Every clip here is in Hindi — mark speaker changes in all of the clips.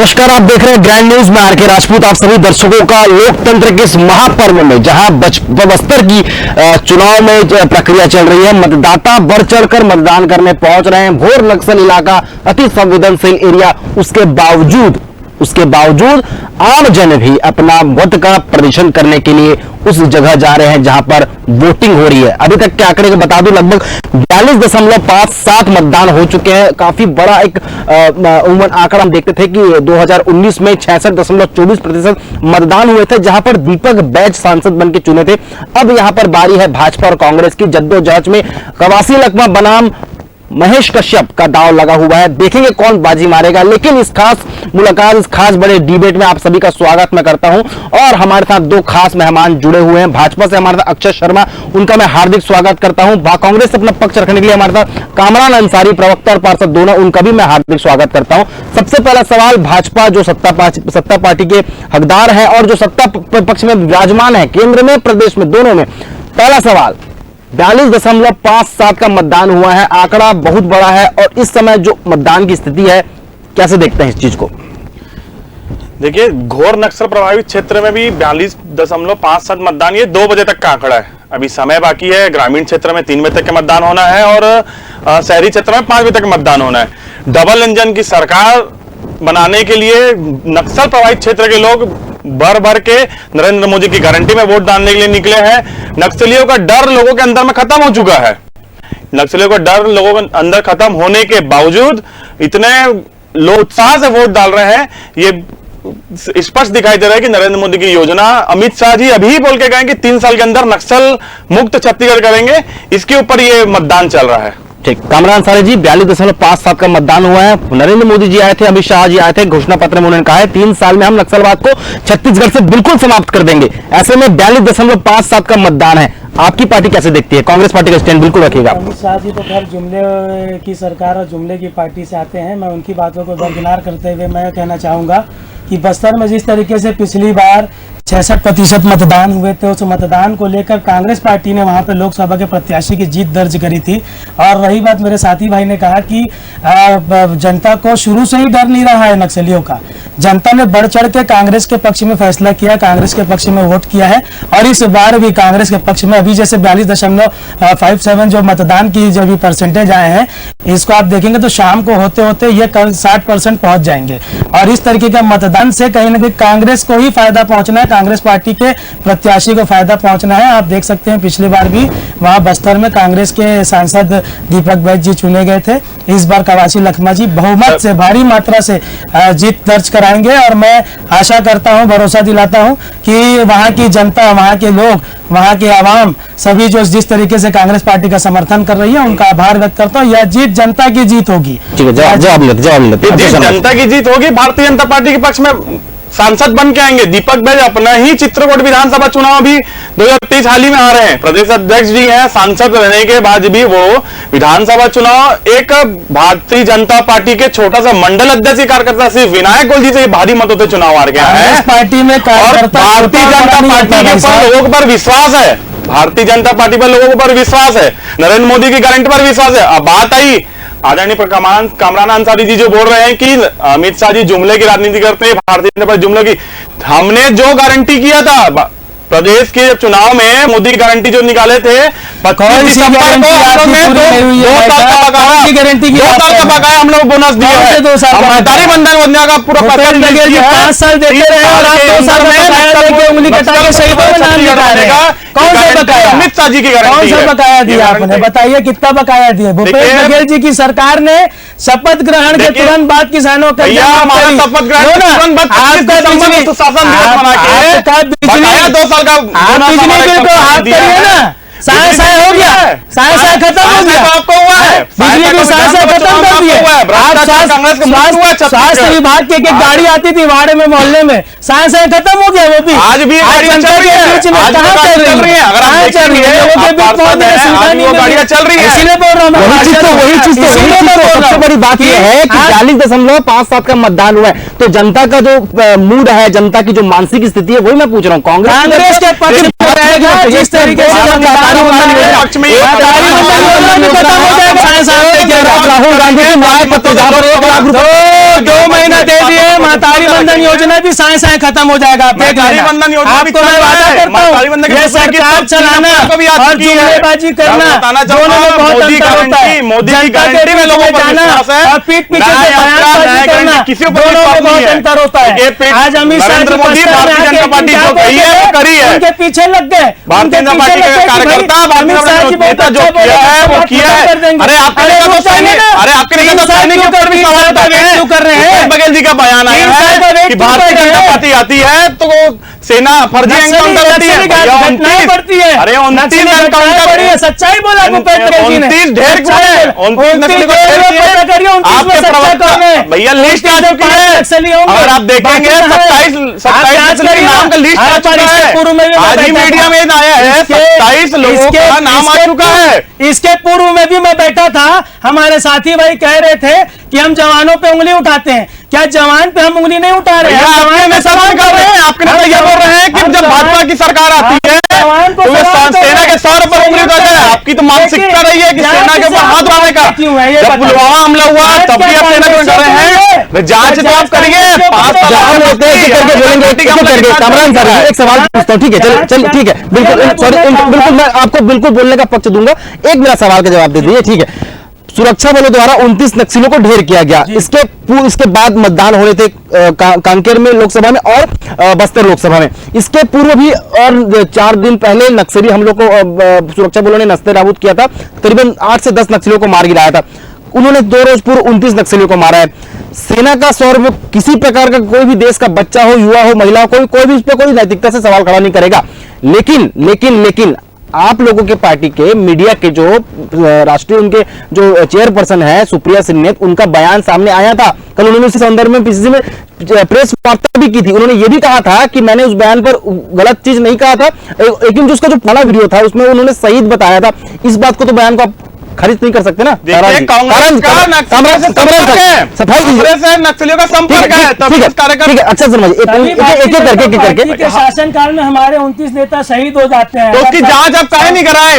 Speaker 1: नमस्कार, आप देख रहे हैं ग्रैंड न्यूज में आर के राजपूत। आप सभी दर्शकों का लोकतंत्र के इस महापर्व में जहां बस्तर की चुनाव में प्रक्रिया चल रही है, मतदाता बढ़ चढ़कर मतदान करने पहुंच रहे हैं। भोर नक्सल इलाका अति संवेदनशील एरिया, उसके बावजूद आम जन भी अपना वोट का प्रदर्शन करने के लिए उस जगह जा रहे हैं जहां पर वोटिंग हो रही है। अभी तक के आंकड़े को बता दूं, लगभग 42.57 मतदान हो चुके हैं। काफी बड़ा एक उम्र आंकड़ा हम देखते थे कि 2019 में 66.24% मतदान हुए थे, जहां पर दीपक बैज सांसद बन के चुने थे। अब यहां पर बारी है भाजपा और कांग्रेस की जद्दोजहद में। कवासी लकवा बनाम महेश कश्यप का दांव लगा हुआ है, देखेंगे कौन बाजी मारेगा। लेकिन इस खास मुलाकात, इस खास बड़े डिबेट में आप सभी का स्वागत मैं करता हूं। और हमारे साथ दो खास मेहमान जुड़े हुए हैं। भाजपा से हमारे साथ अक्षय शर्मा, उनका मैं हार्दिक स्वागत करता हूं। कांग्रेस से अपना पक्ष रखने के लिए हमारे साथ कामरान अंसारी, प्रवक्ता और पार्षद दोनों, उनका भी मैं हार्दिक स्वागत करता हूं। सबसे पहला सवाल, भाजपा जो सत्ता पार्टी के हकदार है और जो सत्ता पक्ष में विराजमान है, केंद्र में प्रदेश में दोनों में, पहला सवाल, 42.57 का मतदान हुआ है, आंकड़ा बहुत बड़ा है। और इस समय जो मतदान की स्थिति है, कैसे देखते हैं इस चीज को?
Speaker 2: देखिए, घोर नक्सल प्रभावित क्षेत्र में भी 42.57 मतदान, ये 2 बजे तक का आंकड़ा है। अभी समय बाकी है। ग्रामीण क्षेत्र में 3 बजे तक के मतदान होना है और शहरी क्षेत्र में 5 बजे तक मतदान होना है। डबल इंजन की सरकार बनाने के लिए नक्सल प्रभावित क्षेत्र के लोग भर के नरेंद्र मोदी की गारंटी में वोट डालने के लिए निकले हैं। नक्सलियों का डर लोगों के अंदर में खत्म हो चुका है। नक्सलियों का डर लोगों के अंदर खत्म होने के बावजूद इतने लोग उत्साह से वोट डाल रहे हैं। ये स्पष्ट दिखाई दे रहा है कि नरेंद्र मोदी की योजना, अमित शाह जी अभी बोल के गए कि 3 साल के अंदर नक्सल मुक्त छत्तीसगढ़ करेंगे, इसके ऊपर ये मतदान चल रहा है।
Speaker 1: ठीक, कामरान अंसारी जी, 42.57 का मतदान हुआ है। नरेंद्र मोदी जी आए थे, अमित शाह जी आए थे, घोषणा पत्र में उन्होंने कहा है 3 साल में हम नक्सलवाद को छत्तीसगढ़ से बिल्कुल समाप्त कर देंगे। ऐसे में 42.57 का मतदान है, आपकी पार्टी कैसे देखती है? कांग्रेस पार्टी का स्टैंड बिल्कुल रखेगा।
Speaker 3: अमित शाह जी तो खैर जुमले की सरकार और जुमले की पार्टी से आते हैं। मैं उनकी बातों को दरकिनार करते हुए मैं कहना चाहूंगा कि बस्तर में जिस तरीके से पिछली बार 66% मतदान हुए थे, उस मतदान को लेकर कांग्रेस पार्टी ने वहां पे लोकसभा के प्रत्याशी की जीत दर्ज करी थी। और रही बात, मेरे साथी भाई ने कहा कि जनता को शुरू से ही डर नहीं रहा है नक्सलियों का। जनता ने बढ़ चढ़ के कांग्रेस के पक्ष में फैसला किया, कांग्रेस के पक्ष में वोट किया है। और इस बार भी कांग्रेस के पक्ष में अभी जैसे 42.57 जो मतदान की जो भी परसेंटेज आए हैं, इसको आप देखेंगे तो शाम को होते होते ये 60% पहुंच जाएंगे। और इस तरीके का मतदान से कहीं ना कहीं कांग्रेस को ही फायदा पहुंचना है, कांग्रेस पार्टी के प्रत्याशी को फायदा पहुंचना है। आप देख सकते हैं पिछली बार भी वहां बस्तर में कांग्रेस के सांसद दीपक बैज जी चुने गए थे। इस बार कवासी लखमा जी बहुमत से, भारी मात्रा से जीत दर्ज कराएंगे। और मैं आशा करता हूं, भरोसा दिलाता हूं कि वहां की जनता, वहां के लोग, वहां के आवाम सभी जो जिस तरीके से कांग्रेस पार्टी का समर्थन कर रही है, उनका आभार व्यक्त करता हूं। यह जीत जनता की जीत होगी।
Speaker 1: ठीक है, जवाब
Speaker 2: जनता की जीत होगी। भारतीय जनता पार्टी के पक्ष में सांसद बन के आएंगे दीपक बैज। अपना ही चित्रकूट विधानसभा चुनाव भी 2023 हाल ही में आ रहे हैं। प्रदेश अध्यक्ष जी हैं, सांसद रहने के बाद भी वो विधानसभा चुनाव एक भारतीय जनता पार्टी के छोटा सा मंडल अध्यक्ष कार्यकर्ता सिर्फ विनायक गोयल जी से भारी मतों से चुनाव हार गया है।
Speaker 3: पार्टी में
Speaker 2: भारतीय जनता पार्टी के ऊपर लोगों पर विश्वास है। भारतीय जनता पार्टी पर लोगों पर विश्वास है, नरेंद्र मोदी की गारंटी पर विश्वास है। अब बात आई आदरणीय कामरान अंसारी जी जो बोल रहे हैं कि अमित शाह जी जुमले की राजनीति करते हैं, भारतीय जनता पार्टी जुमले की। हमने जो गारंटी किया था प्रदेश के चुनाव में, मोदी की गारंटी जो निकाले थे, 25 दिसंबर को हम लोग ने 2 साल का बकाया हम लोग बोनस दिए हैं। महतारी बंधन योजना का पूरा
Speaker 3: 5 साल देते रहे और आप 2 साल में उंगली कटा के सही पर नाम लिखा रहे हैं। कौन सा बकाया?
Speaker 2: अमित शाह जी की गारंटी,
Speaker 3: कौन सा बकाया दिया आपने? बताइए कितना बकाया दिया? भूपेश बघेल जी की सरकार ने शपथ ग्रहण के तुरंत बाद किसानों का
Speaker 2: शपथ ग्रहण
Speaker 3: बिजली बिल को हाथ करिए ना, साय हो गया, साय खत्म हो गया,
Speaker 2: आपको हुआ है
Speaker 3: बिजली बिल साय खत्म कर दिए। स्वास्थ्य विभाग की एक गाड़ी आती थी वाड़े में, मोहल्ले में, साय खत्म हो गया। वो भी
Speaker 2: आज भी
Speaker 3: जनता के बीच में कहाँ चल रही है? लोगों के बीच
Speaker 2: गाड़ियां चल रही है,
Speaker 3: इसीलिए बोल रहा हूँ।
Speaker 1: वही चीज सबसे बड़ी बात यह है कि 42.57 का मतदान हुआ है, तो जनता का जो मूड है, जनता की जो मानसिक स्थिति है, वही मैं पूछ रहा हूँ।
Speaker 3: कांग्रेस के पक्ष जिस तरीके से
Speaker 1: राहुल गांधी के न्याय पत्र
Speaker 3: 2 महीना दे दिए, महतारी बंधन योजना भी साए साए खत्म हो जाएगा। आपको मैं वादा करता हूँ, ये सरकार चलाना और जुमलेबाजी करना दोनों में बहुत अंतर होता है।
Speaker 2: मोदी की गारंटी में लोगों पर विश्वास है
Speaker 3: और पीठ पीछे से बयानबाजी करना दोनों में बहुत अंतर होता है। आज अमित शाह
Speaker 2: नरेंद्र मोदी भारतीय जनता पार्टी जो कही है करी है,
Speaker 3: उनके पीछे लग गए।
Speaker 2: भारतीय जनता पार्टी के कार्यकर्ता भारतीय जनता जो किया है वो किया है। अरे आपके लिए तो सैनिक, अरे आपके लिए तो सैनिक के ऊपर भी सवाल कर रहे हैं। बघेल जी का बयान आया है कि भारतीय जनता पार्टी आती है तो सेना फर्जी एनकाउंटर होती है,
Speaker 3: घटनाएं बढ़ती है।
Speaker 2: अरे 29 एनकाउंटर,
Speaker 3: सच्चाई बोला भूपेंद्र जी ने।
Speaker 2: 29 ढेर क्यों है? 29 नक्सली को ढेर किए आपके प्रवक्ता भैया, लिस्ट आ चुकी है। अगर आप देखेंगे 27 नक्सली नाम का लिस्ट आ चुका है। आज ही मीडिया में आया है, 27 लोगों का नाम आ चुका है।
Speaker 3: इसके पूर्व में भी मैं बैठा था, हमारे साथी भाई कह रहे थे कि हम जवानों पे उंगली उठाते हैं। क्या जवान पे हम उंगली नहीं उठा रहे हैं?
Speaker 2: आपके में सवाल कर रहे हैं, आपके नेता ये बोल रहे हैं कि जब भाजपा की सरकार आती है तो सेना के सर पर उंगली उठाते हैं। आपकी तो मानसिकता रही है कि सेना के ऊपर हाथ उठाने का। जब पुलवामा हमला हुआ तब भी आप सेना को कर रहे हैं। जांच तो आप करिए, 5 साल होते हैं
Speaker 1: कामरान सर एक सवाल पूछता हूँ, ठीक है? चल ठीक है, बिल्कुल सॉरी, बिल्कुल मैं आपको बिल्कुल बोलने का पक्ष दूंगा। एक मेरा सवाल का जवाब दे दीजिए, ठीक है? सुरक्षा बलों द्वारा 29 नक्सलियों को ढेर किया गया, इसके बाद मतदान होने थे कांकेर में लोकसभा में और बस्तर लोकसभा में। इसके पूर्व भी और 4 दिन पहले नक्सली हमलों को सुरक्षा बलों ने नस्ते नाबूद किया था। करीबन 8 से 10 नक्सलियों को मार गिराया था। उन्होंने 2 रोज पूर्व 29 नक्सलियों को मारा है। सेना का स्वरूप किसी प्रकार का कोई भी देश का बच्चा हो, युवा हो, महिला हो, कोई भी इस पर कोई नैतिकता से सवाल खड़ा नहीं करेगा। लेकिन आप लोगों के पार्टी के मीडिया के जो राष्ट्रीय उनके जो चेयरपर्सन है सुप्रिया सिन्हा, उनका बयान सामने आया था। कल उन्होंने इस संदर्भ में पीसीसी में प्रेस वार्ता भी की थी। उन्होंने ये भी कहा था कि मैंने उस बयान पर गलत चीज नहीं कहा था, लेकिन जो उसका जो पहला वीडियो था उसमें उन्होंने सही बताया था। इस बात को तो बयान को आप खारिज नहीं कर सकते ना।
Speaker 2: कांग्रेस नक्सलियों का संपर्क है,
Speaker 1: ठीक है, अच्छा समझिए, एक करके
Speaker 3: शासनकाल में हमारे 29 नेता शहीद हो जाते हैं,
Speaker 2: तो उसकी जांच अब काहे नहीं कराए?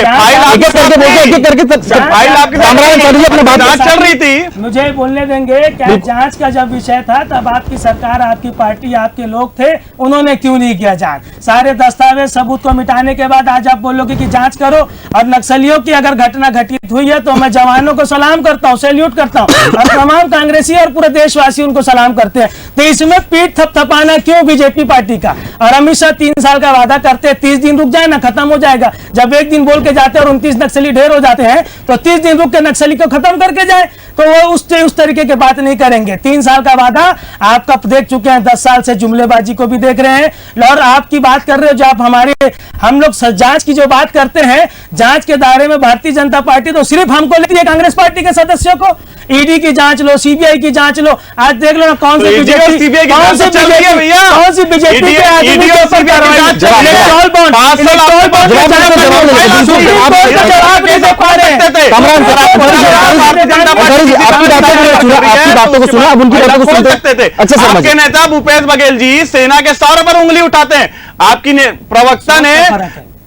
Speaker 1: अपने बात
Speaker 2: चल रही थी,
Speaker 3: मुझे बोलने देंगे। क्या जांच का जब विषय था तब आपकी सरकार, आपकी पार्टी, आपके लोग थे, उन्होंने क्यों नहीं किया जांच? सारे दस्तावेज सबूत को मिटाने के बाद आज आप बोलोगे कि जांच करो। और नक्सलियों की अगर घटना घटित हुई है तो मैं जवानों को सलाम करता हूं, सैल्यूट करता हूं, और तमाम कांग्रेसी और पूरे देशवासी उनको सलाम करते हैं। तो इसमें पीठ थपथपाना क्यों बीजेपी पार्टी का? और अमित शाह 3 साल का वादा करते हैं, 30 दिन रुक जाए ना, खत्म हो जाएगा। जब एक दिन बोल के जाते हैं और 29 नक्सली ढेर हो जाते हैं तो 30 दिन रुक के नक्सली को खत्म करके जाए, तो वो उस तरीके की बात नहीं करेंगे। 3 साल का वादा आपका देख चुके हैं, 10 साल से जुमलेबाजी को भी देख रहे हैं। और आपकी बात कर रहे हो, जो आप हम लोग जांच की जो बात करते हैं, जांच के दायरे में भारतीय जनता पार्टी तो सिर्फ हमको लेती है, कांग्रेस पार्टी के सदस्यों को। ईडी की जांच लो, सीबीआई की जांच लो, आज देख लो ना कौन सी बीजेपी
Speaker 1: आपकी बातों को सुना, अब उनकी बातों को सुनते थे। अच्छा,
Speaker 2: आपके नेता भूपेश बघेल जी सेना के सर पर उंगली उठाते हैं।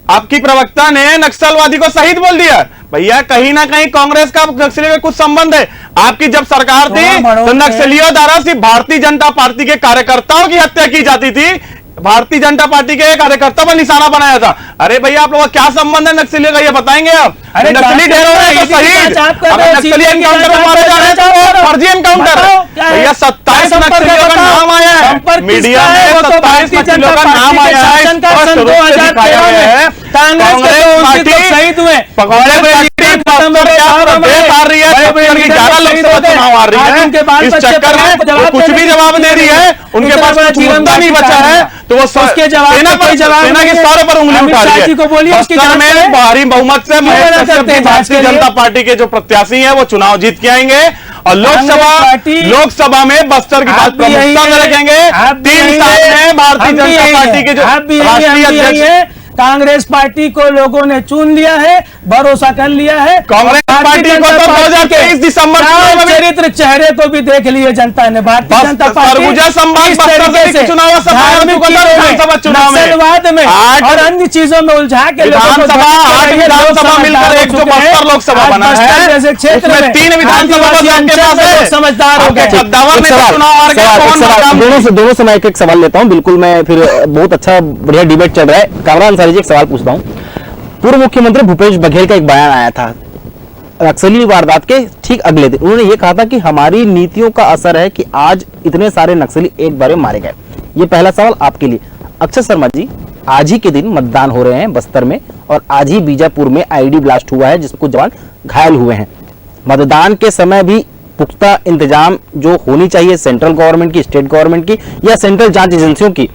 Speaker 2: आपकी प्रवक्ता ने नक्सलवादी को शहीद बोल दिया। भैया कहीं ना कहीं कांग्रेस का नक्सलियों का कुछ संबंध है। आपकी जब सरकार थी तो नक्सलियों द्वारा सिर्फ भारतीय जनता पार्टी के कार्यकर्ताओं की हत्या की जाती थी, भारतीय जनता पार्टी के कार्यकर्ता पर निशाना बनाया था। अरे भैया आप लोगों का क्या संबंध है नक्सलियों का, ये बताएंगे आप? नक्सली ढेर हो रहे हैं तो शहीद, नक्सली एनकाउंटर में मारे जा रहे हैं तो फर्जी एनकाउंटर। भैया 27 नक्सलियों का नाम आया है मीडिया में, 27 नक्सलियों का नाम आया है। कांग्रेस पार्टी शहीद हुए, पकौड़े हार रही है, 11 लोकसभा चुनाव हार रही है। इस चक्कर में कुछ भी जवाब दे रही है, उनके पास कुछ मुद्दा नहीं बचा है, तो वो सेना के सर पर उंगली उठा रही है। बस्तर में भारी बहुमत से भारतीय जनता पार्टी के जो प्रत्याशी हैं वो चुनाव जीत के आएंगे और लोकसभा में बस्तर की बात प्रमुखता में रखेंगे। 3 साल में भारतीय जनता पार्टी के जो राष्ट्रीय अध्यक्ष
Speaker 3: कांग्रेस पार्टी को लोगों ने चुन लिया है, भरोसा कर लिया है।
Speaker 2: कांग्रेस पार्टी को तो 2023 दिसंबर
Speaker 3: चरित्र चेहरे को भी देख लिए जनता ने। भारतीय जनता पार्टी नक्सलवाद में और अन्य चीजों में उलझा के
Speaker 2: विधानसभा मिलकर एक जो बस्तर लोकसभा बना है,
Speaker 3: जैसे क्षेत्र में
Speaker 2: 3 विधानसभा
Speaker 3: समझदार हो गए।
Speaker 1: दोनों से मैं एक सवाल लेता हूं। बिल्कुल, मैं फिर बहुत अच्छा बढ़िया डिबेट चल रहा है। कामरान अंसारी जी, एक सवाल पूछता हूं। पूर्व मुख्यमंत्री भूपेश बघेल का एक बयान आया था नक्सली वारदात के ठीक अगले दिन। उन्होंने ये कहा था कि हमारी नीतियों का असर है कि आज इतने सारे नक्सली एक बार में मारे गए। ये पहला सवाल आपके लिए। अक्षय शर्मा जी, आज ही के दिन मतदान हो रहे हैं बस्तर में, और आज ही बीजापुर में आईडी ब्लास्ट हुआ है जिसमें कुछ जवान घायल हुए हैं। मतदान के समय भी पुख्ता इंतजाम जो होनी चाहिए सेंट्रल गवर्नमेंट की, स्टेट गवर्नमेंट की या सेंट्रल जांच एजेंसियों की,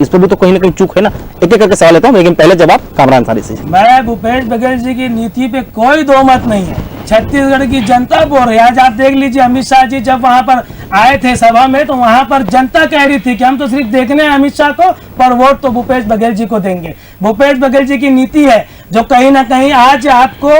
Speaker 1: इस पर भी तो कहीं ना कहीं चूक है ना। एक एक करके सवाल लेता हूं, लेकिन पहले जवाब कामरान अंसारी से।
Speaker 3: मैं भूपेश बघेल जी की नीति पे कोई दो मत नहीं है। छत्तीसगढ़ की जनता बोल रही है। आज आप देख लीजिए, अमित शाह जी जब वहां पर आए थे सभा में, तो वहां पर जनता कह रही थी कि हम तो सिर्फ देखने हैं अमित शाह को, पर वोट तो भूपेश बघेल जी को देंगे। भूपेश बघेल जी की नीति है जो कहीं ना कहीं आज आपको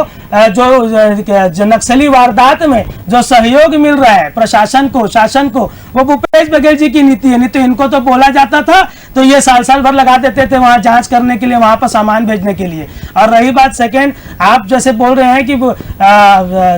Speaker 3: जो नक्सली वारदात में जो सहयोग मिल रहा है प्रशासन को, शासन को, वो भूपेश बघेल जी की नीति है। नहीं तो इनको तो बोला जाता था तो ये साल भर लगा देते थे वहां जांच करने के लिए, वहां पर सामान भेजने के लिए। और रही बात सेकेंड, आप जैसे बोल रहे हैं कि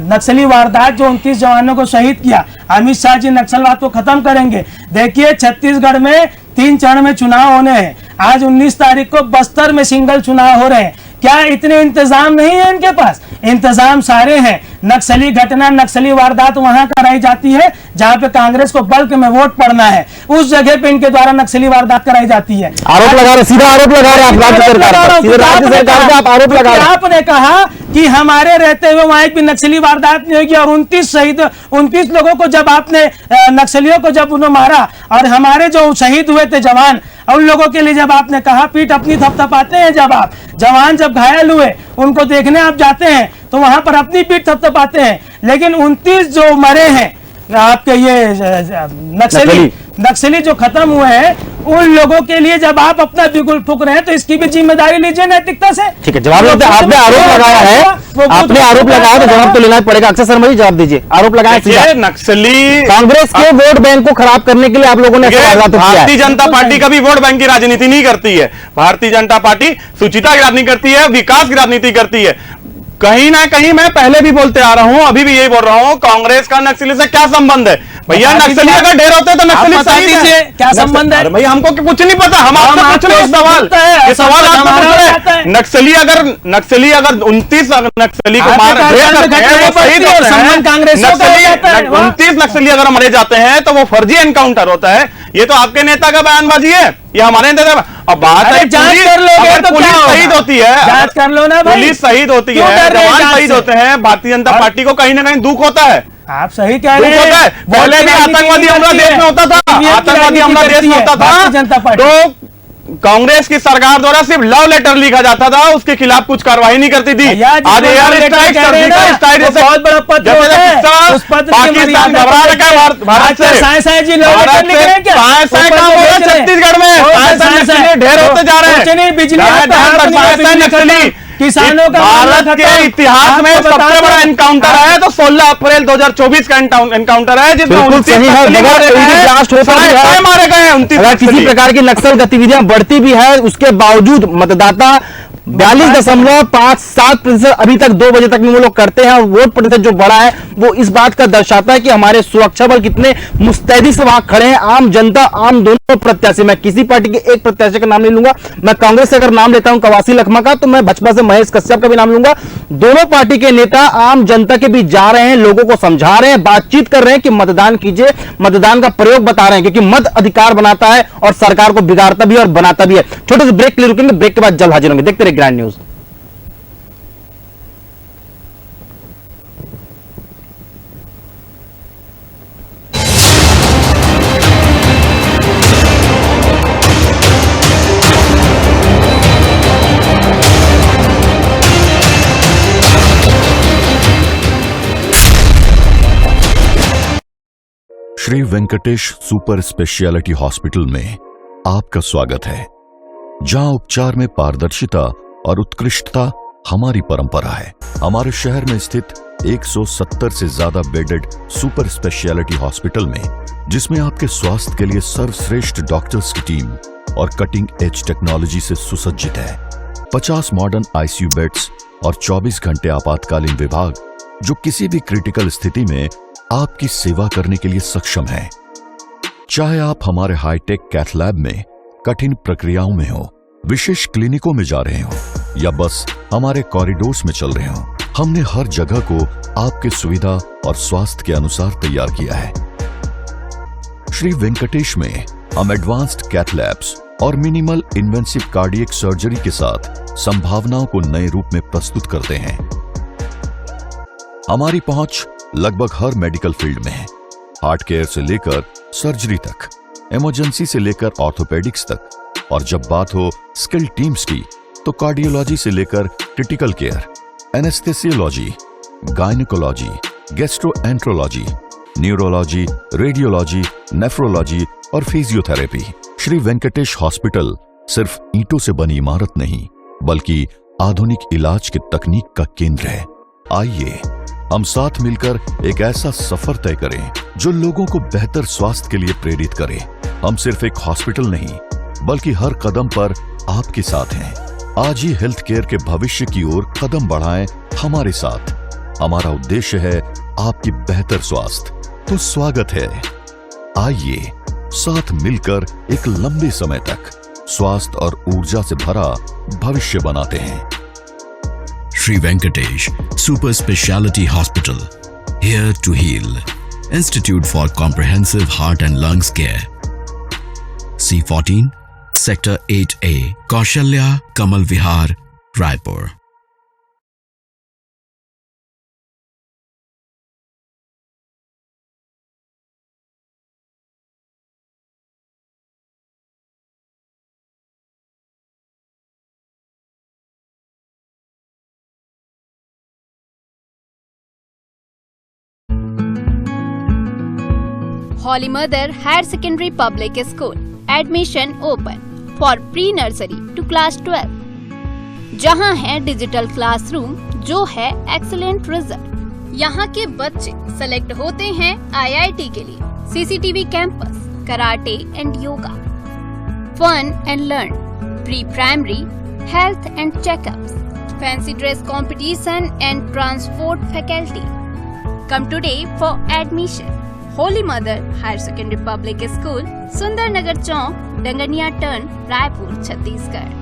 Speaker 3: नक्सली वारदात जो 29 जवानों को शहीद किया, अमित शाह जी नक्सलवाद को खत्म करेंगे। देखिए, छत्तीसगढ़ में 3 चरण में चुनाव होने हैं। आज 19 तारीख को बस्तर में सिंगल चुनाव हो रहे हैं। क्या इतने इंतजाम नहीं है इनके पास? इंतजाम सारे हैं। नक्सली घटना, नक्सली वारदात वहां कराई जाती है जहां पे कांग्रेस को बल्क में वोट पड़ना है, उस जगह पे इनके द्वारा नक्सली वारदात कराई जाती है।
Speaker 1: आरोप लगा रहे, सीधा आरोप लगा रहे आप राज्य सरकार पर, राज्य सरकार पे आप आरोप लगा रहे हैं।
Speaker 3: आपने कहा कि हमारे रहते हुए वहां एक भी नक्सली वारदात नहीं होगी, और 29 लोगों को जब आपने नक्सलियों को जब उन्होंने मारा और हमारे जो शहीद हुए थे जवान, उन लोगों के लिए जब आपने कहा पीठ अपनी थपथपाते हैं, जब आप जवान जब घायल हुए उनको देखने आप जाते हैं तो वहां पर अपनी पीठ थपथपाते हैं। लेकिन 29 जो मरे हैं आपके ये नक्सली जो खत्म हुए हैं, उन लोगों के लिए जब आप अपना बिगुल फूक रहे हैं तो इसकी भी जिम्मेदारी लीजिए नैतिकता से।
Speaker 1: ठीक है, जवाब देते। आपने आरोप लगाया है, आपने आरोप लगाया तो जवाब तो लेना ही पड़ेगा। अक्षय शर्मा जी, जवाब दीजिए। आरोप लगाया
Speaker 2: नक्सली
Speaker 1: कांग्रेस के वोट बैंक को खराब करने के लिए आप लोगों ने
Speaker 2: भारतीय जनता पार्टी कभी वोट बैंक की राजनीति नहीं करती है। भारतीय जनता पार्टी सुचिता की राजनीति करती है, विकास की राजनीति करती है। कहीं ना कहीं मैं पहले भी बोलते आ रहा हूं, अभी भी यही बोल रहा हूं, कांग्रेस का नक्सली से क्या संबंध है? भैया नक्सली अगर ढेर होते तो नक्सली सही है,
Speaker 3: क्या संबंध है?
Speaker 2: भैया हमको कुछ नहीं पता, हम आपसे पूछ रहे हैं सवाल। ये सवाल आपको पूछ रहे हैं। नक्सली अगर 29 नक्सली को मार कांग्रेस 29 नक्सली अगर मारे जाते हैं तो वो फर्जी एनकाउंटर होता है। ये तो आपके नेता का बयानबाजी है, ये हमारे नेता का। अब बात है
Speaker 3: जांच कर लोगे तो
Speaker 2: पुलिस शहीद होती है,
Speaker 3: जांच कर लो ना भाई।
Speaker 2: पुलिस शहीद होती है, जवान शहीद होते हैं, भारतीय जनता पार्टी को कहीं ना कहीं दुख होता है।
Speaker 3: आप सही कह रहे हैं।
Speaker 2: पहले भी आतंकवादी हमला देश में होता था, आतंकवादी हमला देश में होता था, तो कांग्रेस की सरकार द्वारा सिर्फ लव लेटर लिखा जाता था, उसके खिलाफ कुछ कार्रवाई नहीं करती थी। आज एयर स्ट्राइक, सर्जिकल स्ट्राइक जैसे
Speaker 3: बहुत बड़ा पत्र होता है, उस पत्र
Speaker 2: पाकिस्तान घबरा रखा है भारत से।
Speaker 3: साए जी लव लेटर लिख रहे हैं क्या?
Speaker 2: काम हो रहा है छत्तीसगढ़ में, ढेर होते जा रहे हैं।
Speaker 3: बिजली किसानों का
Speaker 2: भारत के इतिहास में सबसे बड़ा एनकाउंटर है तो 16 अप्रैल 2024 का एनकाउंटर है, जिसमें 29 मारे गए हैं। 29
Speaker 1: किसी प्रकार की नक्सल गतिविधियां बढ़ती भी है, उसके बावजूद मतदाता 42.57% अभी तक 2 बजे तक में वो लोग करते हैं, और वोट प्रतिशत जो बढ़ा है वो इस बात का दर्शाता है कि हमारे सुरक्षा बल कितने मुस्तैदी से वहां खड़े हैं। आम जनता, आम दोनों प्रत्याशी, मैं किसी पार्टी के एक प्रत्याशी का नाम नहीं लूंगा, मैं कांग्रेस से अगर नाम लेता हूं कवासी लखमा का, तो मैं भाजपा से महेश कश्यप का भी नाम लूंगा। दोनों पार्टी के नेता आम जनता के बीच जा रहे हैं, लोगों को समझा रहे हैं, बातचीत कर रहे हैं कि मतदान कीजिए, मतदान का प्रयोग बता रहे हैं, क्योंकि मत अधिकार बनाता है और सरकार को बिगाड़ता भी है और बनाता भी है। छोटे से ब्रेक के लिए रुकेंगे, ब्रेक के बाद जल्द हाजिर होंगे। देखते रहिए grand news.
Speaker 4: Shri Venkatesh super speciality hospital में आपका स्वागत है। जहां उपचार में पारदर्शिता और उत्कृष्टता हमारी परंपरा है। हमारे शहर में स्थित 170 से ज्यादा बेडेड सुपर स्पेशलिटी हॉस्पिटल में, जिसमें आपके स्वास्थ्य के लिए सर्वश्रेष्ठ डॉक्टर्स की टीम और कटिंग एज टेक्नोलॉजी से सुसज्जित है। 50 मॉडर्न आईसीयू बेड्स और 24 घंटे आपातकालीन विभाग, जो किसी भी क्रिटिकल स्थिति में आपकी सेवा करने के लिए सक्षम है। चाहे आप हमारे हाईटेक कैथ लैब में कठिन प्रक्रियाओं में हो, विशेष क्लिनिकों में जा रहे हो या बस हमारे कॉरिडोर्स में चल रहे हो, हमने हर जगह को आपके सुविधा और स्वास्थ्य के अनुसार तैयार किया है। श्री वेंकटेश में हम एडवांस्ड कैथ लैब्स और मिनिमल इन्वेंसिव कार्डियक सर्जरी के साथ संभावनाओं को नए रूप में प्रस्तुत करते हैं। हमारी पहुंच लगभग हर मेडिकल फील्ड में है, हार्ट केयर से लेकर सर्जरी तक, इमरजेंसी से लेकर ऑर्थोपेडिक्स तक, और जब बात हो स्किल टीम्स की तो कार्डियोलॉजी से लेकर critical care, anaesthesiology, gynaecology, gastroenterology, neurology, radiology, nephrology और फिजियोथेरेपी। श्री वेंकटेश हॉस्पिटल सिर्फ ईंटों से बनी इमारत नहीं, बल्कि आधुनिक इलाज की तकनीक का केंद्र है। आइए हम साथ मिलकर एक ऐसा सफर तय करें जो लोगों को बेहतर स्वास्थ्य के लिए प्रेरित करे। हम सिर्फ एक हॉस्पिटल नहीं, बल्कि हर कदम पर आपके साथ हैं। आज ही हेल्थ केयर के भविष्य की ओर कदम बढ़ाएं हमारे साथ। हमारा उद्देश्य है आपकी बेहतर स्वास्थ्य। तो स्वागत है। आइए साथ मिलकर एक लंबे समय तक स्वास्थ्य और ऊर्जा से भरा भविष्य बनाते हैं।
Speaker 5: Sri Venkatesh Super Speciality Hospital, here to heal. Institute for Comprehensive Heart and Lungs Care. C14, Sector 8A, Kaushalya Kamal Vihar, Raipur.
Speaker 6: Holy Mother Higher Secondary Public School. Admission open for pre-nursery to class 12. जहां है डिजिटल क्लासरूम, जो है एक्सीलेंट रिजल्ट। यहाँ के बच्चे सेलेक्ट होते हैं IIT के लिए। CCTV campus, karate and yoga, fun and learn, pre primary, health and checkups, fancy dress competition and transport faculty. Come today for admission. Holy mother higher secondary public school, Sundar Nagar Chowk, Dangania turn, Raipur, Chhattisgarh.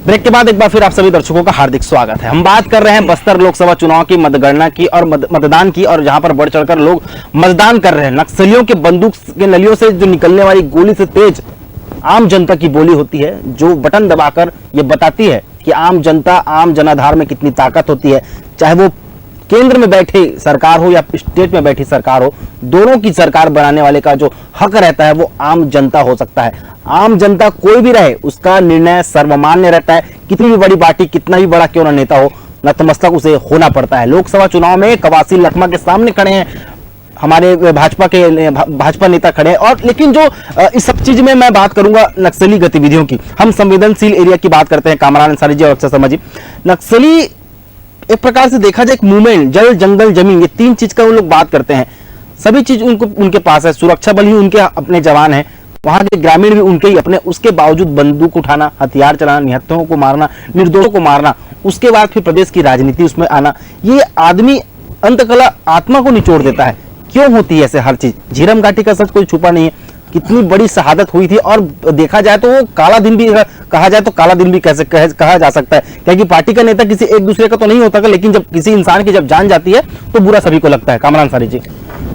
Speaker 1: Break के बाद एक बार फिर आप सभी दर्शकों का हार्दिक स्वागत है। हम बात कर रहे हैं बस्तर लोकसभा चुनाव की मतगणना की और मतदान की, और जहां पर बढ़ चढ़कर लोग मतदान कर रहे हैं। नक्सलियों के बंदूक के नलियों से जो निकलने वाली गोली से तेज आम जनता की बोली होती है, जो बटन दबाकर ये बताती है कि आम जनता, आम जनाधार में कितनी ताकत होती है। चाहे वो केंद्र में बैठे सरकार हो या स्टेट में बैठी सरकार हो, दोनों की सरकार बनाने वाले का जो हक रहता है वो आम जनता हो सकता है। आम जनता कोई भी रहे, उसका निर्णय सर्वमान्य रहता है। कितनी भी बड़ी पार्टी, कितना भी बड़ा क्यों ना नेता हो, नतमस्तक उसे होना पड़ता है। लोकसभा चुनाव में कवासी लखमा के सामने खड़े हैं हमारे भाजपा नेता खड़े हैं। और लेकिन जो इस सब चीज में मैं बात करूंगा नक्सली गतिविधियों की। हम संवेदनशील एरिया की बात करते हैं, कामरान अंसारी जी और अक्षय शर्मा जी। नक्सली एक प्रकार से देखा जाए एक मूवमेंट, जल जंगल जमीन, ये तीन चीज का वो लोग बात करते हैं। सभी चीज उनके पास है। सुरक्षा बल ही उनके अपने जवान हैं, वहां के ग्रामीण भी उनके ही अपने। उसके बावजूद बंदूक उठाना, हथियार चलाना, निहत्थों को मारना, निर्दोषों को मारना, उसके बाद फिर प्रदेश की राजनीति उसमें आना, ये आदमी अंतकला आत्मा को निचोड़ देता है। क्यों होती है ऐसे हर चीज? झीरम घाटी का सच कोई छुपा नहीं है, कितनी बड़ी शहादत हुई थी। और देखा जाए तो वो काला दिन भी कहा जाए तो काला दिन भी कैसे कहा जा सकता है, क्योंकि पार्टी का नेता किसी एक दूसरे का तो नहीं होता, लेकिन जब किसी इंसान की जब जान जाती है तो बुरा सभी को लगता है। कामरान अंसारी जी,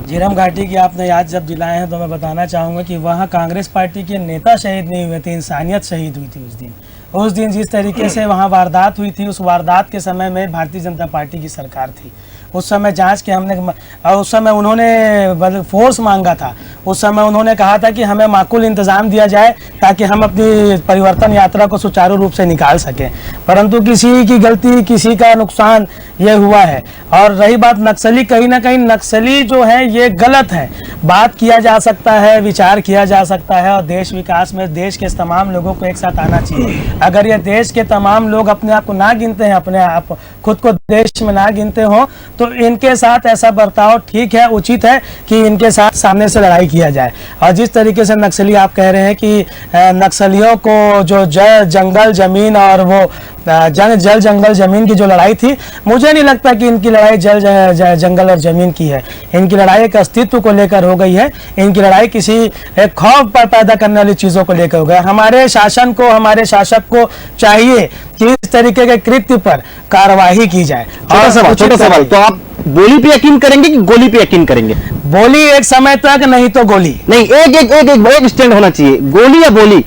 Speaker 3: झीरम घाटी की आपने याद जब दिलाए हैं तो मैं बताना चाहूँगा कि वहाँ कांग्रेस पार्टी के नेता शहीद नहीं हुए थे, इंसानियत शहीद हुई थी उस दिन जिस तरीके से वहाँ वारदात हुई थी, उस वारदात के समय में भारतीय जनता पार्टी की सरकार थी। उस समय जांच के हमने, और उस समय उन्होंने फोर्स मांगा था। उस समय उन्होंने कहा था कि हमें माकूल इंतजाम दिया जाए ताकि हम अपनी परिवर्तन यात्रा को सुचारू रूप से निकाल सकें, परंतु किसी की गलती, किसी का नुकसान ये हुआ है। और रही बात नक्सली, कहीं ना कहीं नक्सली जो है ये गलत है। बात किया जा सकता है, विचार किया जा सकता है, और देश विकास में देश के तमाम लोगों को एक साथ आना चाहिए। अगर ये देश के तमाम लोग अपने आप को ना गिनते हैं, अपने आप खुद को देश में ना गिनते हो, तो इनके साथ ऐसा बर्ताव ठीक है, उचित है कि इनके साथ सामने से लड़ाई किया जाए। और जिस तरीके से नक्सली आप कह रहे हैं कि नक्सलियों को जो जंगल जमीन और वो जल जंगल जमीन की जो लड़ाई थी, मुझे नहीं लगता कि इनकी लड़ाई जंगल और जमीन की है। इनकी लड़ाई एक अस्तित्व को लेकर हो गई है। इनकी लड़ाई किसी एक खौफ पर पैदा करने वाली चीजों को लेकर हो गया। हमारे शासन को, हमारे शासक को चाहिए कि इस तरीके के कृत्य पर कार्रवाई की जाए।
Speaker 1: छोटा सवाल, तो आप बोली पे यकीन करेंगे कि गोली पे यकीन करेंगे?
Speaker 3: बोली एक समय तक, नहीं तो गोली।
Speaker 1: नहीं, एक स्टैंड होना चाहिए, गोली या बोली।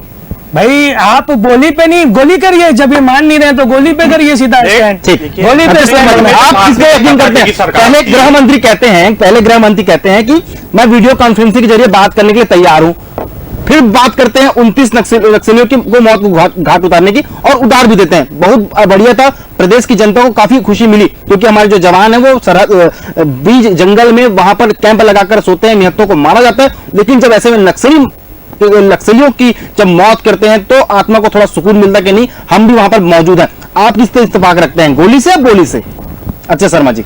Speaker 3: भाई आप बोली पे नहीं, गोली करिए। जब ये मान नहीं रहे तो गोली पे करिए सीधा स्टैंड। गोली पे स्टैंड।
Speaker 1: आप किस पे यकीन करते हैं? पहले गृह मंत्री कहते हैं कि मैं वीडियो कॉन्फ्रेंसिंग के जरिए बात करने के लिए तैयार हूं, फिर बात करते हैं 29 नक्सलियों की को मौत को घाट उतारने की, और उतार भी देते हैं। बहुत बढ़िया था, प्रदेश की जनता को काफी खुशी मिली, क्योंकि हमारे जो जवान है वो सरहद बीच जंगल में वहां पर कैंप लगाकर सोते हैं, निहत्तों को मारा जाता है। लेकिन जब ऐसे में नक्सलियों की जब मौत करते हैं तो आत्मा को थोड़ा सुकून मिलता कि नहीं, हम भी वहां पर मौजूद हैं। आप किस तरह इत्तेफाक रखते हैं, गोली से या बोली से? अच्छा शर्मा जी,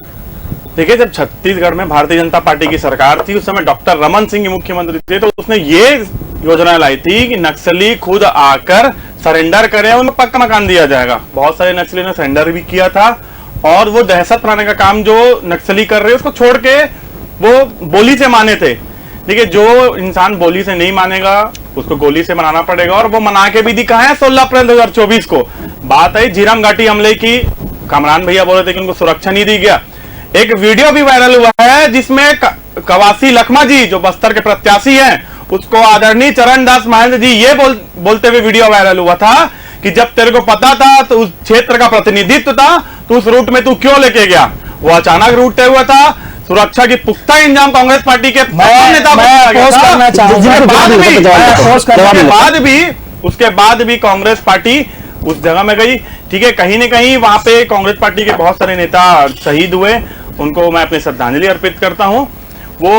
Speaker 2: देखिए, जब छत्तीसगढ़ में भारतीय जनता पार्टी की सरकार थी, उस समय डॉक्टर रमन सिंह मुख्यमंत्री थे, तो उसने ये योजना लाई थी कि नक्सली खुद आकर सरेंडर करें, उनको पक्का मकान दिया जाएगा। बहुत सारे नक्सलियों ने सरेंडर भी किया था, और वो दहशत फैलाने का काम जो नक्सली कर रहे हैं उसको छोड़ के वो बोली से माने थे। देखिए, जो इंसान बोली से नहीं मानेगा उसको गोली से मनाना पड़ेगा, और वो मना के भी दिखा है 16 अप्रैल 2024 को। बात है झीरम घाटी हमले की, कामरान भैया बोल रहे थे कि उनको सुरक्षा नहीं दी गया। एक वीडियो भी वायरल हुआ है जिसमें कवासी लखमा जी जो बस्तर के प्रत्याशी हैं, उसको आदरणीय चरणदास महेंद्र जी ये बोलते हुए वीडियो वायरल हुआ था कि जब तेरे को पता था तो उस क्षेत्र का प्रतिनिधित्व था, तो उस रूट में तू क्यों लेके गया? वो अचानक रूट तय हुआ था। सुरक्षा की पुख्ता इंतजाम कांग्रेस पार्टी के नेता उसके बाद भी कांग्रेस पार्टी उस जगह में गई। ठीक है, कहीं न कहीं वहां पे कांग्रेस पार्टी के बहुत सारे नेता शहीद हुए, उनको मैं अपनी श्रद्धांजलि अर्पित करता हूं। वो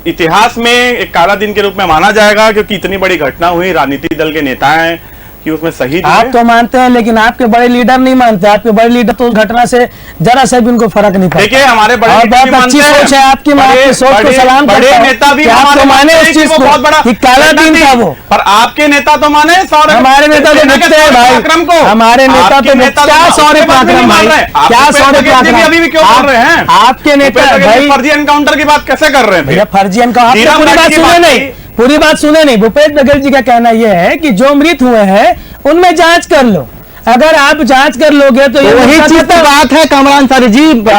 Speaker 2: इतिहास में एक काला दिन के रूप में माना जाएगा, क्योंकि इतनी बड़ी घटना हुई, राजनीतिक दल के नेता हैं कि उसमें शहीद
Speaker 3: आप तो मानते हैं, लेकिन आपके बड़े लीडर नहीं मानते। आपके बड़े लीडर तो उस घटना से जरा से भी उनको फर्क नहीं पड़ता।
Speaker 2: देखिए, हमारे बड़े
Speaker 3: बहुत अच्छी सोच है आपकी, आपकी सोच को सलाम करता हूं।
Speaker 2: नेता भी
Speaker 3: आप तो माने उस चीज को, बहुत बड़ा काला दिन था वो,
Speaker 2: पर आपके नेता तो माने
Speaker 3: हमारे नेता तो दिखते हैं भाई, हमारे नेता तो क्या शौर्य पराक्रम भाई, क्या शौर्य पराक्रम
Speaker 2: अभी भी क्यों कर रहे हैं?
Speaker 3: आपके नेता भाई
Speaker 2: फर्जी एनकाउंटर की बात कैसे कर रहे हैं भैया?
Speaker 3: फर्जी एनकाउंटर पूरी बात सुने नहीं, पूरी बात सुने नहीं। भूपेश बघेल जी का कहना यह है कि जो मृत हुए हैं उनमें जांच कर लो। अगर आप जांच कर लोगे तो ये
Speaker 1: वही चीज की बात है कमरान सारी जी, मैं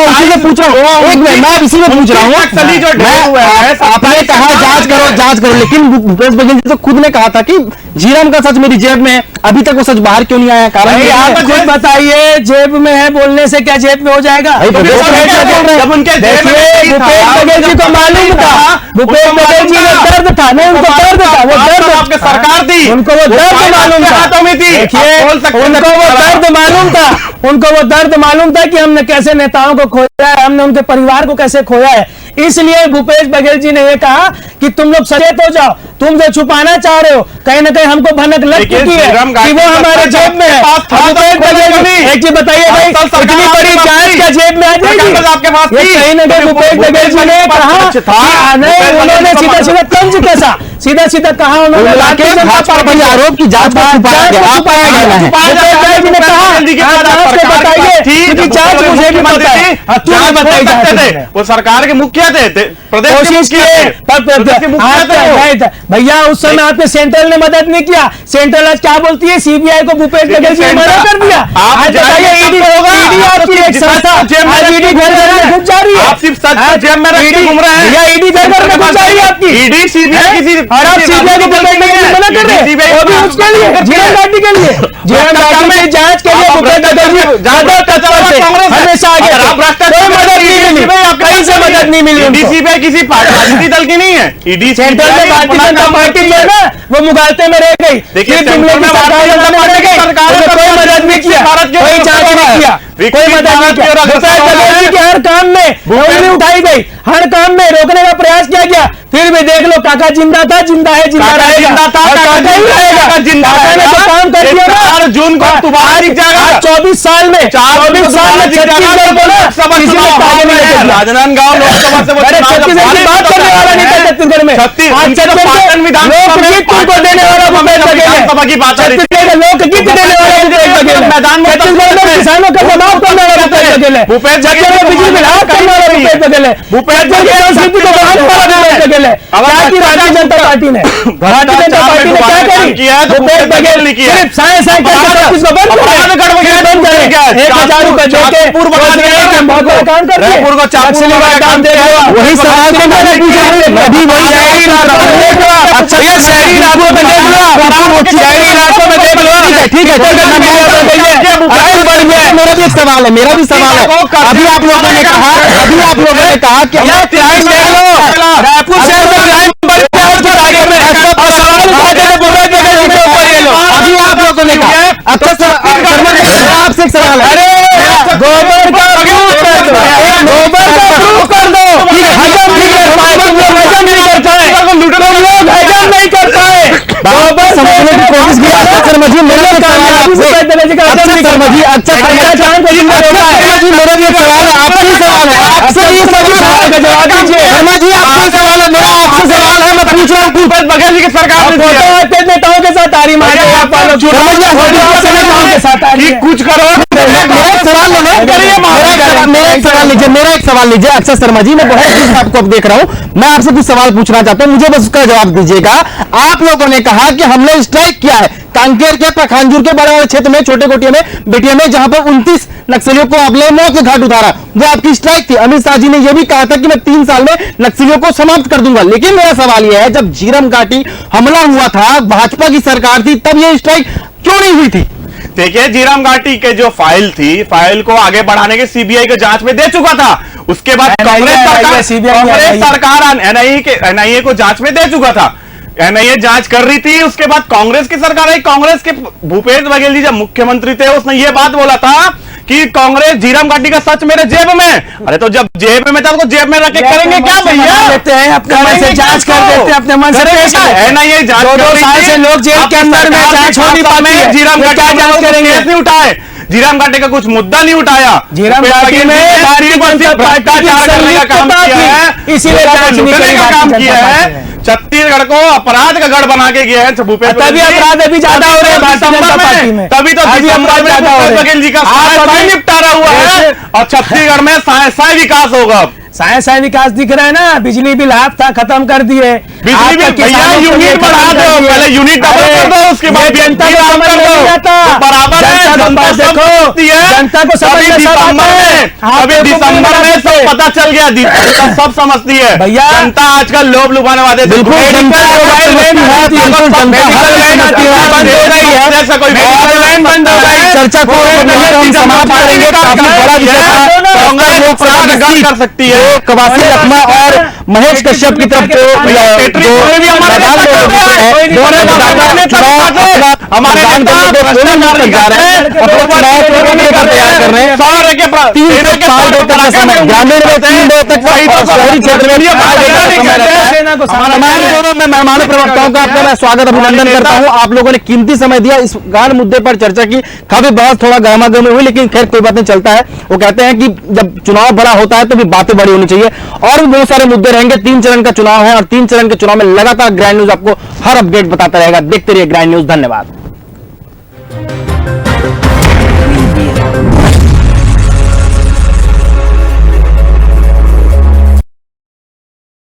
Speaker 1: उसी से पूछ रहा हूँ, एक मिनट, मैं इसी में पूछ रहा हूँ। आपने कहा जांच करो, लेकिन भूपेश बघेल जी तो खुद ने कहा था कि झीरम का सच मेरी जेब में है, अभी तक वो सच बाहर क्यों नहीं आया? कारण
Speaker 3: आप खुद बताइए, जेब में है बोलने से क्या जेब में हो जाएगा? भूपेश बघेल जी को मालूम था, भूपेश बघेल जी ने दर्द था, नहीं उनको दर्द था, वो दर्द
Speaker 2: आपकी सरकार थी,
Speaker 3: उनको वो दर्द मालूम था। देखिए, उनको वो दर्द मालूम था, उनको वो दर्द मालूम था कि हमने कैसे नेताओं को खोया है, हमने उनके परिवार को कैसे खोया है। इसलिए भूपेश बघेल जी ने ये कहा कि तुम लोग सचेत हो जाओ, तुम जो छुपाना चाह रहे हो कहीं ना कहीं हमको भनक लग चुकी है कि वो हमारे जेब में है। भूपेश बघेल जी एक चीज बताइए भाई, इतनी बड़ी जांच का जेब में आ जाएगी? कहीं ना कहीं भूपेश बघेल जी ने कहा, उन्होंने सीधा सीधा तंज कैसा सीधा सीधा कहा, उन्होंने
Speaker 1: आरोप की जांच
Speaker 3: मुझे भी पता है,
Speaker 2: वो सरकार के मुखिया थे,
Speaker 3: कोशिश भैया उस समय आपके सेंट्रल ने मदद नहीं किया। सेंट्रल आज क्या बोलती है? सीबीआई को भूपेश बघेल जी ने मना कर दिया। आज बताइए, ईडी आपकी एक संस्था आज ईडी घर घर में घुस जा रही है।
Speaker 2: आप सिर्फ सच जेब में रख के घूम रहे हैं।
Speaker 3: भैया ईडी घर घर में घुस जा रही है आपकी।
Speaker 2: ईडी सीबीआई किसी
Speaker 3: और आप सीबीआई को भूपेश बघेल जी मना कर रहे हैं, वो भी उसके लिए झीरम घाटी के लिए, झीरम घाटी में जांच के लिए भूपेश बघेल जी हमेशा आगे, कोई मदद नहीं मदद नहीं मिली उनको।
Speaker 2: सीबीआई किसी राजनीतिक दल की नहीं है, ईडी
Speaker 3: सेंट्रल में भारतीय जनता पार्टी जो है ना वो मुगालते में रह गई।
Speaker 2: देखिए
Speaker 3: जुमले की सरकार कोई मदद नहीं किया, कोई जांच नहीं किया, कोई मदद नहीं किया। भूपेश बघेल जी के हर काम में उंगली उठाई गई, हर काम में रोकने का प्रयास किया गया। फिर भी देख लो, काका जिंदा था, जिंदा है, जिंदा रहेगा, काका ही रहेगा। जिंदा ने तो काम कर दिया ना।
Speaker 2: 4 जून को
Speaker 3: आज 24 साल में 24 साल में छत्तीसगढ़ को ना
Speaker 2: राजनांदगांव लोकसभा से
Speaker 3: छत्तीसगढ़ की बात करने वाला नहीं था छत्तीसगढ़ में। लोकगीत तुमको देने वाला भूपेश बघेल है, छत्तीसगढ़ का लोकगीत देने वाला भूपेश बघेल है, छत्तीसगढ़ में किसानों का दबाव करने वाला भूपेश बघेल है, छत्तीसगढ़ में बिजली बिल हाफ करने वाला भूपेश बघेल है, छत्तीसगढ़ की संस्कृति को बढ़ाने वाला भूपेश बघेल है। क्या की भारतीय जनता पार्टी ने, भारतीय जनता पार्टी ने क्या करी? भूपेश बघेल सिर्फ साइंस को बंद करें, 1,000 रुपए देके बहुत बड़ा काम कर दिए।
Speaker 1: वही सवाल तो मैंने पूछा, अभी वही शहरी इलाकों में देख लो, अच्छा ये शहरी इलाकों में देख लो, शहरी इलाकों में देख लो, ठीक है मेरा भी सवाल है, मेरा भी सवाल है। अभी आप लोगों ने कहा कि रायपुर शहर में लाइन अभी आप लोगों ने कहा, अच्छा आपसे एक सवाल है, गोबर का प्रूफ कर दो, गोबर का प्रूफ कर दो, हजम नहीं कर पाए तुम लोग, हजम नहीं कर पाए, हजम नहीं कर पाए, गोबर समझने की कोशिश की। अच्छा समझिए मेरा भी सवाल है आपसे, अच्छा समझिए, अच्छा जी मेरा भी एक सवाल है, आपसे ही सवाल है, आपसे ही सवाल का जवाब दीजिए। शर्मा जी आपसे ही सवाल है, मेरा आपसे सवाल है, मैं पूछ रहा हूँ भूपेश बघेल जी की सरकार ने नेताओं के साथ तारी मारे कुछ करो। मेरा एक सवाल लीजिए। अच्छा शर्मा जी, मैं बहुत आपको अब देख रहा हूं, मैं आपसे कुछ सवाल पूछना चाहता हूं, मुझे बस उसका जवाब दीजिएगा। आप लोगों ने कहा कि हमने स्ट्राइक किया है कांकेर के पखानजूर के बड़े बड़े क्षेत्र में, छोटे कोटिया में, बेटिया में, जहां पर 29 नक्सलियों को आपने मौत के घाट उतारा, वो आपकी स्ट्राइक थी। अमित शाह जी ने यह भी कहा था कि मैं 3 साल में नक्सलियों को समाप्त कर दूंगा। लेकिन मेरा सवाल यह है, जब झीरम घाटी हमला हुआ था, भाजपा की सरकार थी, तब यह स्ट्राइक क्यों नहीं हुई थी?
Speaker 2: देखिए, झीरम घाटी के जो फाइल थी, फाइल को आगे बढ़ाने के सीबीआई को जांच में दे चुका था। उसके बाद कांग्रेस सरकार एनआईए को जांच में दे चुका था, एनआईए जांच कर रही थी। उसके बाद कांग्रेस की सरकार आई, कांग्रेस के भूपेश बघेल जी जब मुख्यमंत्री थे, उसने ये बात बोला था कि कांग्रेस झीरम घाटी का सच मेरे जेब में। अरे तो जब जेब में था तो जेब में रखे करेंगे क्या भैया?
Speaker 3: लेते हैं अपने मन से जांच कर देते हैं, अपने मन से पेश
Speaker 2: एनआईए जांच
Speaker 3: 2 साल से लोग जेल के अंदर में जांच हो नहीं पाती है।
Speaker 2: झीरम घाटी का जांच करेंगे, केस नहीं उठाए, झीरम घाटी का कुछ मुद्दा नहीं उठाया,
Speaker 3: झीरम घाटी में
Speaker 2: भ्रष्टाचार करने का काम किया है,
Speaker 3: इसीलिए जांच
Speaker 2: करने का काम किया है। छत्तीसगढ़ को अपराध का गढ़ बना के गया है भूपेश, तभी अपराध अभी ज्यादा हो रहे हैं भारतीय जनता पार्टी में, तभी तो दिसंबर में भूपेश बघेल जी का निपटारा हुआ है और छत्तीसगढ़ में साय विकास होगा।
Speaker 3: साइंस विकास दिख रहा है ना, बिजली बिल हाफ था, खत्म कर दिए,
Speaker 2: बिजली बिल भैया यूनिट बढ़ा दो, पहले यूनिट डबल कर दो, उसके बाद
Speaker 3: जनता को समझ नहीं आता,
Speaker 2: बराबर है।
Speaker 3: देखो जनता को समझ
Speaker 2: अभी दिसंबर में सब पता चल गया, सब समझती है भैया। जनता आजकल लोभ लुभाने वाले
Speaker 1: बिल्कुल चर्चा को समाप्त करेंगे, काफी बड़ा विषय
Speaker 2: कर सकती है।
Speaker 1: कवासी लखमा और महेश कश्यप की तरफ मैं मेहमानों प्रवक्ताओं का आपका मैं स्वागत अभिनंदन करता हूं। आप लोगों ने कीमती समय दिया, इस गहन मुद्दे पर चर्चा की, काफी बहस थोड़ा गर्मागर्मी हुई, लेकिन खैर कोई बात नहीं, चलता है। वो कहते हैं कि जब चुनाव बड़ा होता है तो भी बातें बड़ी होनी चाहिए, और भी बहुत सारे मुद्दे रहेंगे। 3 चरण का चुनाव है और 3 चरण के चुनाव में लगातार ग्रैंड न्यूज आपको हर अपडेट बताता रहेगा। देखते रहिए ग्रैंड न्यूज। धन्यवाद।